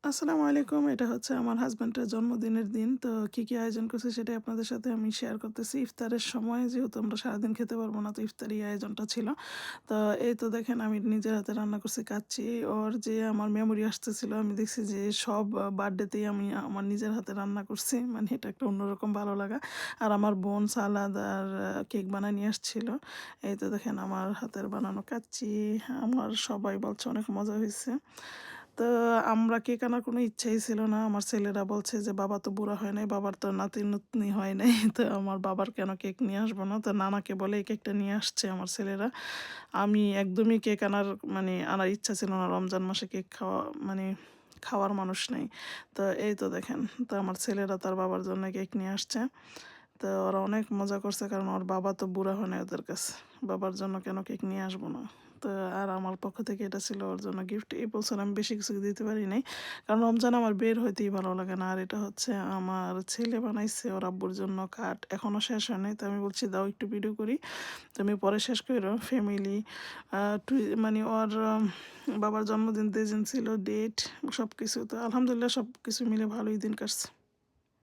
আসসালামু আলাইকুম। এটা হচ্ছে আমার হাসব্যান্ডের জন্মদিনের দিন। তো কি আয়োজন করছি সেটাই আপনাদের সাথে আমি শেয়ার করতেছি। ইফতারের সময় যেহেতু আমরা সারাদিন খেতে পারবো না, তো ইফতারি আয়োজনটা ছিল। তো এই তো দেখেন আমি নিজের হাতে রান্না করছি কাচ্চি। ওর যে আমার মেমোরি আসতেছিল, আমি দেখছি যে সব বার্থডেতেই আমি আমার নিজের হাতে রান্না করছি। মানে এটা একটা অন্যরকম ভালো লাগা। আর আমার বোন সালাদ আর কেক বানায় নিয়ে আসছিল। এই তো দেখেন আমার হাতের বানানো কাচ্চি। আমার সবাই বলছে অনেক মজা হইছে। তো আমরা কেক আনার কোনো ইচ্ছাই ছিল না। আমার ছেলেরা বলছে যে, "বাবা তো বুড়া হয় নাই, বাবার তো নাতি-নাতনি হয় নাই। তো আমার বাবার কেন কেক নিয়ে আসবো না?" তো নানাকে বলে এই কেকটা নিয়ে আসছে আমার ছেলেরা। আমি একদমই কেক আনার ইচ্ছা ছিল না। রমজান মাসে কেক মানে খাওয়ার মানুষ নাই। তো এই তো দেখেন, তো আমার ছেলেরা তার বাবার জন্য কেক নিয়ে আসছে। তো ওরা অনেক মজা করছে কারণ ওর বাবা তো বুড়া হয় নাই ওদের কাছে। বাবার জন্য কেন কেক নিয়ে আসবো না? তো আর আমার পক্ষ থেকে এটা ছিল ওর জন্য গিফট। এই বছর আমি বেশি কিছু দিতে পারি নাই। কারণ রমজানে আমার বের হইতেই ভালো লাগে না। আর এটা হচ্ছে আমার ছেলে বানাইছে ওর আব্বুর জন্য কার্ড। এখনো শেষ হয় নাই। তো আমি বলছি, "দাও একটু ভিডিও করি।" তুমি পরে শেষ কইরো। ফ্যামিলি মানে ওর বাবার জন্মদিন যেদিন ছিল, ডেট সবকিছু। তো আলহামদুলিল্লাহ সবকিছু মিলে ভালোই দিন কাটছে।